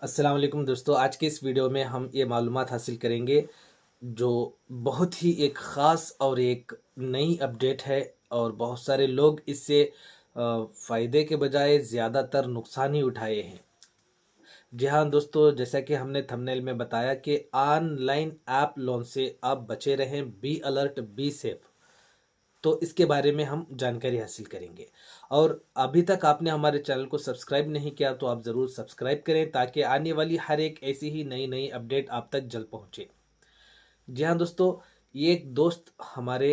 अस्सलाम वालेकुम दोस्तों, आज के इस वीडियो में हम ये मालूमात हासिल करेंगे जो बहुत ही एक ख़ास और एक नई अपडेट है और बहुत सारे लोग इससे फ़ायदे के बजाय ज़्यादातर नुकसान ही उठाए हैं। जी हाँ दोस्तों, जैसा कि हमने थंबनेल में बताया कि ऑनलाइन ऐप लोन से आप बचे रहें, बी अलर्ट, बी सेफ। तो इसके बारे में हम जानकारी हासिल करेंगे। और अभी तक आपने हमारे चैनल को सब्सक्राइब नहीं किया तो आप ज़रूर सब्सक्राइब करें ताकि आने वाली हर एक ऐसी ही नई नई अपडेट आप तक जल्द पहुँचे। जी हाँ दोस्तों, ये एक दोस्त हमारे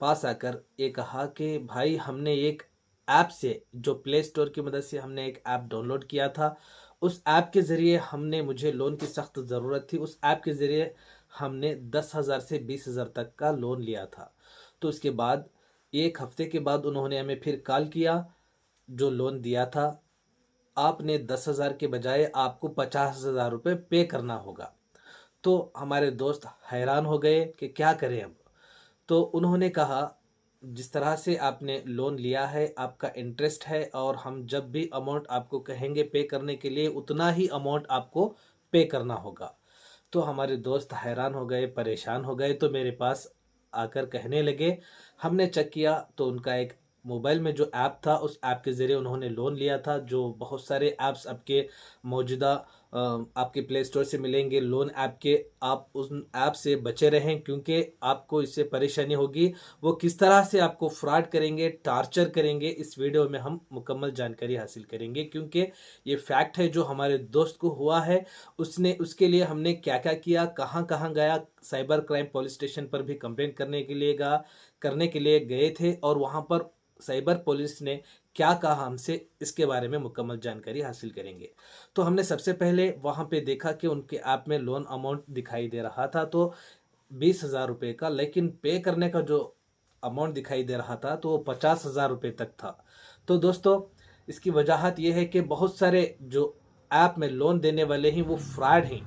पास आकर ये कहा कि भाई हमने एक ऐप से, जो प्ले स्टोर की मदद से हमने एक ऐप डाउनलोड किया था, उस ऐप के ज़रिए हमने, मुझे लोन की सख्त ज़रूरत थी, उस ऐप के ज़रिए हमने 10,000 से 20,000 तक का लोन लिया था। तो उसके बाद एक हफ्ते के बाद उन्होंने हमें फिर कॉल किया, जो लोन दिया था आपने 10,000 के बजाय आपको 50,000 रुपये पे करना होगा। तो हमारे दोस्त हैरान हो गए कि क्या करें अब। तो उन्होंने कहा, जिस तरह से आपने लोन लिया है, आपका इंटरेस्ट है और हम जब भी अमाउंट आपको कहेंगे पे करने के लिए उतना ही अमाउंट आपको पे करना होगा। तो हमारे दोस्त हैरान हो गए, परेशान हो गए, तो मेरे पास आकर कहने लगे। हमने चेक किया तो उनका एक मोबाइल में जो ऐप था, उस ऐप के ज़रिए उन्होंने लोन लिया था। जो बहुत सारे ऐप्स आपके मौजूदा आपके प्ले स्टोर से मिलेंगे लोन ऐप के, आप उस ऐप से बचे रहें क्योंकि आपको इससे परेशानी होगी। वो किस तरह से आपको फ्रॉड करेंगे, टार्चर करेंगे, इस वीडियो में हम मुकम्मल जानकारी हासिल करेंगे क्योंकि ये फैक्ट है जो हमारे दोस्त को हुआ है। उसने, उसके लिए हमने क्या क्या किया, कहाँ कहाँ गया, साइबर क्राइम पुलिस स्टेशन पर भी कंप्लेंट करने के लिए गए थे और वहाँ पर साइबर पुलिस ने क्या कहा हमसे, इसके बारे में मुकम्मल जानकारी हासिल करेंगे। तो हमने सबसे पहले वहाँ पे देखा कि उनके ऐप में लोन अमाउंट दिखाई दे रहा था तो 20,000 रुपये का, लेकिन पे करने का जो अमाउंट दिखाई दे रहा था तो वो 50,000 रुपये तक था। तो दोस्तों, इसकी वजाहत ये है कि बहुत सारे जो ऐप में लोन देने वाले हैं वो फ्रॉड हैं।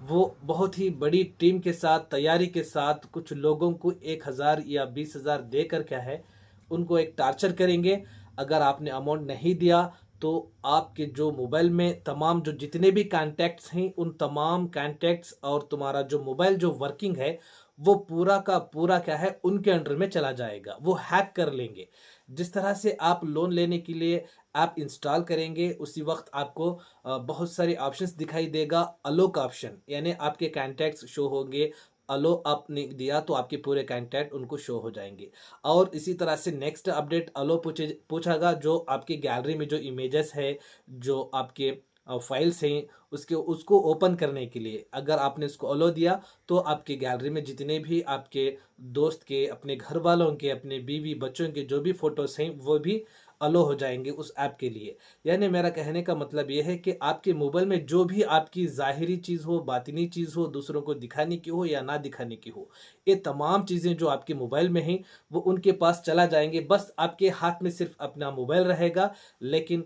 वो बहुत ही बड़ी टीम के साथ, तैयारी के साथ कुछ लोगों को 1,000 या 20,000 देकर क्या है, उनको एक टार्चर करेंगे। अगर आपने अमाउंट नहीं दिया तो आपके जो मोबाइल में तमाम जो जितने भी कॉन्टैक्ट्स हैं, उन तमाम कॉन्टैक्ट्स और तुम्हारा जो मोबाइल जो वर्किंग है, वो पूरा का पूरा क्या है, उनके अंडर में चला जाएगा। वो हैक कर लेंगे। जिस तरह से आप लोन लेने के लिए ऐप इंस्टॉल करेंगे, उसी वक्त आपको बहुत सारे ऑप्शंस दिखाई देगा। अलो का ऑप्शन, यानी आपके कॉन्टैक्ट्स शो होंगे। अलो आपने दिया तो आपके पूरे कॉन्टैक्ट उनको शो हो जाएंगे। और इसी तरह से नेक्स्ट अपडेट अलो पूछेगा, जो आपकी गैलरी में जो इमेजेस है, जो आपके फाइल्स हैं, उसको ओपन करने के लिए अगर आपने उसको अलो दिया तो आपके गैलरी में जितने भी आपके दोस्त के, अपने घर वालों के, अपने बीवी बच्चों के जो भी फोटोज हैं वो भी अलो हो जाएंगे उस ऐप के लिए। यानी मेरा कहने का मतलब ये है कि आपके मोबाइल में जो भी आपकी ज़ाहिरी चीज़ हो, बातिनी चीज़ हो, दूसरों को दिखाने की हो या ना दिखाने की हो, ये तमाम चीज़ें जो आपके मोबाइल में हैं वो उनके पास चला जाएंगे। बस आपके हाथ में सिर्फ अपना मोबाइल रहेगा। लेकिन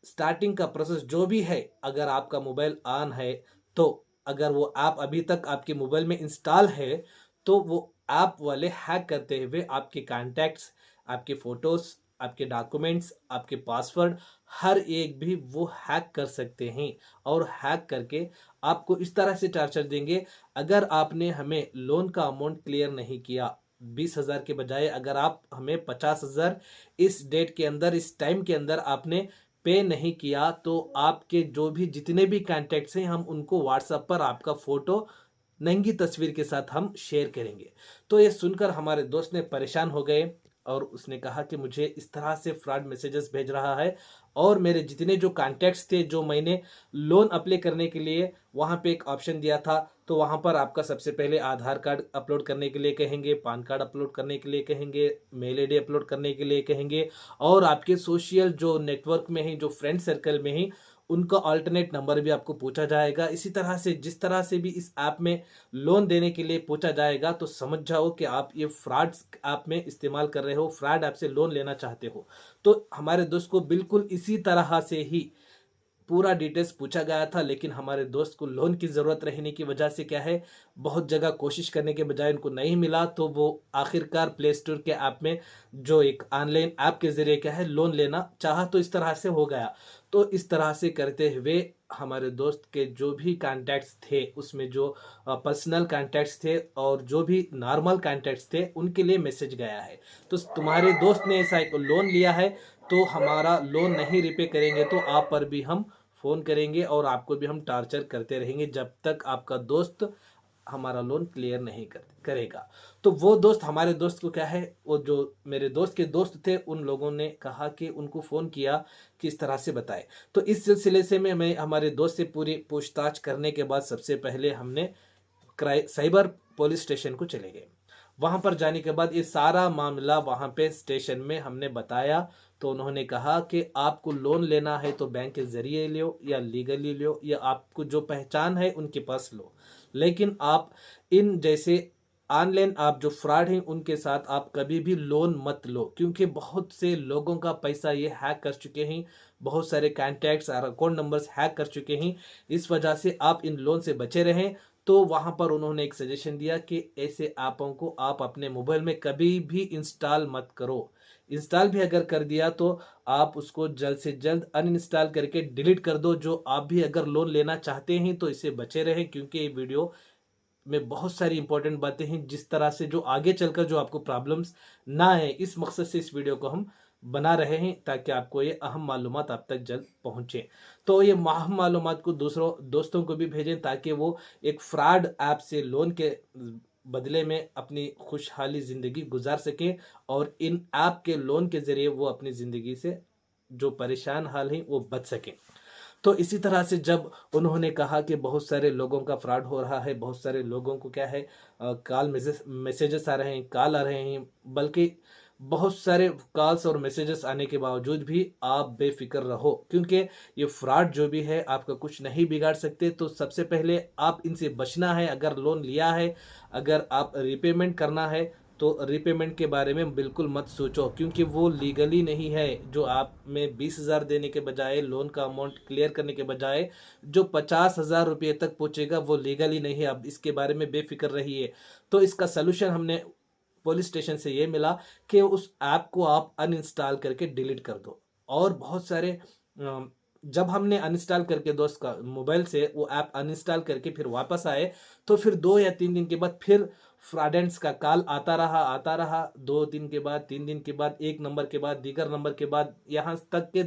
स्टार्टिंग का प्रोसेस जो भी है, अगर आपका मोबाइल ऑन है तो अगर वो ऐप अभी तक आपके मोबाइल में इंस्टॉल है तो वो ऐप वाले हैक करते हुए आपके कॉन्टैक्ट्स, आपके फोटोज, आपके डॉक्यूमेंट्स, आपके पासवर्ड, हर एक भी वो हैक कर सकते हैं। और हैक करके आपको इस तरह से टार्चर देंगे, अगर आपने हमें लोन का अमाउंट क्लियर नहीं किया 20,000 के बजाय, अगर आप हमें 50,000 इस डेट के अंदर, इस टाइम के अंदर आपने पे नहीं किया तो आपके जो भी जितने भी कॉन्टैक्ट्स हैं, हम उनको व्हाट्सएप पर आपका फोटो नंगी तस्वीर के साथ हम शेयर करेंगे। तो ये सुनकर हमारे दोस्त ने परेशान हो गए और उसने कहा कि मुझे इस तरह से फ्रॉड मैसेजेस भेज रहा है और मेरे जितने जो कॉन्टैक्ट्स थे, जो मैंने लोन अप्लाई करने के लिए वहाँ पे एक ऑप्शन दिया था, तो वहाँ पर आपका सबसे पहले आधार कार्ड अपलोड करने के लिए कहेंगे, पान कार्ड अपलोड करने के लिए कहेंगे, मेल आईडी अपलोड करने के लिए कहेंगे और आपके सोशल जो नेटवर्क में ही, जो फ्रेंड सर्कल में ही, उनका अल्टरनेट नंबर भी आपको पूछा जाएगा। इसी तरह से जिस तरह से भी इस ऐप में लोन देने के लिए पूछा जाएगा तो समझ जाओ कि आप ये फ्रॉड ऐप में इस्तेमाल कर रहे हो, फ्रॉड ऐप से लोन लेना चाहते हो। तो हमारे दोस्त को बिल्कुल इसी तरह से ही पूरा डिटेल्स पूछा गया था, लेकिन हमारे दोस्त को लोन की ज़रूरत रहने की वजह से क्या है, बहुत जगह कोशिश करने के बजाय उनको नहीं मिला, तो वो आखिरकार प्ले स्टोर के ऐप में जो एक ऑनलाइन ऐप के ज़रिए क्या है लोन लेना चाहा, तो इस तरह से हो गया। तो इस तरह से करते हुए हमारे दोस्त के जो भी कॉन्टैक्ट्स थे, उसमें जो पर्सनल कॉन्टैक्ट्स थे और जो भी नॉर्मल कॉन्टैक्ट्स थे, उनके लिए मैसेज गया है। तो तुम्हारे दोस्त ने ऐसा एक लोन लिया है, तो हमारा लोन नहीं रिपे करेंगे तो आप पर भी हम फ़ोन करेंगे और आपको भी हम टॉर्चर करते रहेंगे जब तक आपका दोस्त हमारा लोन क्लियर नहीं करेगा। तो वो दोस्त, हमारे दोस्त को क्या है, वो जो मेरे दोस्त के दोस्त थे, उन लोगों ने कहा कि उनको फ़ोन किया कि इस तरह से बताए। तो इस सिलसिले से मैं हमारे दोस्त से पूरी पूछताछ करने के बाद सबसे पहले हमने साइबर पुलिस स्टेशन को चले गए। वहां पर जाने के बाद ये सारा मामला वहां पे स्टेशन में हमने बताया, तो उन्होंने कहा कि आपको लोन लेना है तो बैंक के जरिए लो या लीगली लो या आपको जो पहचान है उनके पास लो, लेकिन आप इन जैसे ऑनलाइन आप जो फ्रॉड हैं उनके साथ आप कभी भी लोन मत लो, क्योंकि बहुत से लोगों का पैसा ये हैक कर चुके हैं, बहुत सारे कॉन्टैक्ट्स और अकाउंट नंबर्स हैक कर चुके हैं। इस वजह से आप इन लोन से बचे रहें। तो वहां पर उन्होंने एक सजेशन दिया कि ऐसे ऐपों को आप अपने मोबाइल में कभी भी इंस्टॉल मत करो। इंस्टॉल भी अगर कर दिया तो आप उसको जल्द से जल्द अनइंस्टॉल करके डिलीट कर दो। जो आप भी अगर लोन लेना चाहते हैं तो इससे बचे रहें, क्योंकि ये वीडियो में बहुत सारी इंपॉर्टेंट बातें हैं जिस तरह से जो आगे चलकर जो आपको प्रॉब्लम्स ना आए, इस मकसद से इस वीडियो को हम बना रहे हैं ताकि आपको ये अहम मालूमात आप तक जल्द पहुंचे। तो ये अहम मालूमात को दूसरों दोस्तों को भी भेजें ताकि वो एक फ्रॉड ऐप से लोन के बदले में अपनी खुशहाली ज़िंदगी गुजार सकें और इन ऐप के लोन के ज़रिए वो अपनी ज़िंदगी से जो परेशान हाल हैं वो बच सकें। तो इसी तरह से जब उन्होंने कहा कि बहुत सारे लोगों का फ्रॉड हो रहा है, बहुत सारे लोगों को क्या है कॉल मैसेजेस आ रहे हैं, कॉल आ रहे हैं, बल्कि बहुत सारे कॉल्स और मैसेजेस आने के बावजूद भी आप बेफिक्र रहो, क्योंकि ये फ्रॉड जो भी है आपका कुछ नहीं बिगाड़ सकते। तो सबसे पहले आप इनसे बचना है। अगर लोन लिया है, अगर आप रिपेमेंट करना है, तो रिपेमेंट के बारे में बिल्कुल मत सोचो, क्योंकि वो लीगली नहीं है। जो आप में 20,000 देने के बजाय, लोन का अमाउंट क्लियर करने के बजाय जो 50,000 रुपये तक पहुंचेगा वो लीगली नहीं है। अब इसके बारे में बेफिक्र रहिए। तो इसका सलूशन हमने पुलिस स्टेशन से ये मिला कि उस ऐप को आप अनइंस्टॉल करके डिलीट कर दो। और बहुत सारे जब हमने अनइंस्टॉल करके दोस्त का मोबाइल से वो ऐप अनइंस्टॉल करके फिर वापस आए, तो फिर 2 या 3 दिन के बाद फिर फ्रॉडेंट्स का कॉल आता रहा 2 दिन के बाद, 3 दिन के बाद, एक नंबर के बाद दीगर नंबर के बाद, यहाँ तक के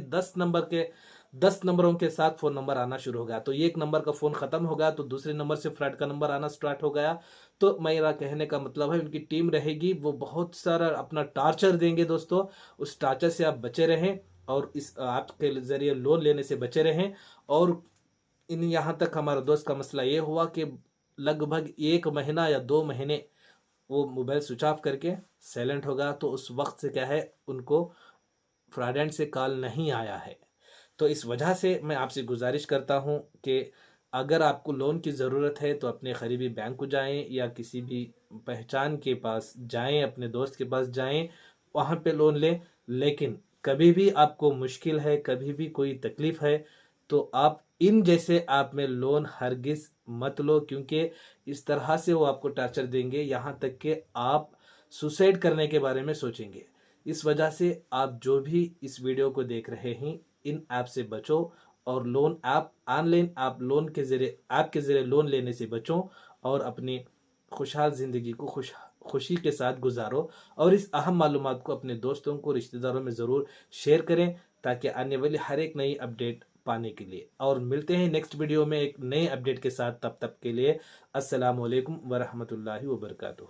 10 नंबरों के साथ फ़ोन नंबर आना शुरू हो गया। तो एक नंबर का फ़ोन ख़त्म हो गया तो दूसरे नंबर से फ्रॉड का नंबर आना स्टार्ट हो गया। तो मेरा कहने का मतलब है, उनकी टीम रहेगी, वो बहुत सारा अपना टॉर्चर देंगे दोस्तों। उस टॉर्चर से आप बचे रहें और इस ऐप के ज़रिए लोन लेने से बचे रहें। और इन यहाँ तक हमारा दोस्त का मसला ये हुआ कि लगभग 1 महीना या 2 महीने वो मोबाइल स्विच ऑफ करके साइलेंट हो गया। तो उस वक्त से क्या है, उनको फ्रॉडेंट से कॉल नहीं आया है। तो इस वजह से मैं आपसे गुजारिश करता हूँ कि अगर आपको लोन की ज़रूरत है तो अपने करीबी बैंक को जाएं या किसी भी पहचान के पास जाएं, अपने दोस्त के पास जाएं, वहाँ पे लोन लें। लेकिन कभी भी आपको मुश्किल है, कभी भी कोई तकलीफ़ है, तो आप इन जैसे ऐप में लोन हरगिज़ मत लो, क्योंकि इस तरह से वो आपको टॉर्चर देंगे, यहाँ तक कि आप सुसाइड करने के बारे में सोचेंगे। इस वजह से आप जो भी इस वीडियो को देख रहे हैं, इन ऐप से बचो और लोन ऐप, ऑनलाइन आप लोन के जरिए, ऐप के जरिए लोन लेने से बचो और अपनी खुशहाल ज़िंदगी को खुशी के साथ गुजारो। और इस अहम मालूमात को अपने दोस्तों को, रिश्तेदारों में ज़रूर शेयर करें ताकि आने वाली हर एक नई अपडेट पाने के लिए। और मिलते हैं नेक्स्ट वीडियो में एक नए अपडेट के साथ। तब तक के लिए अस्सलाम वालेकुम व रहमतुल्लाहि व बरकातुहू।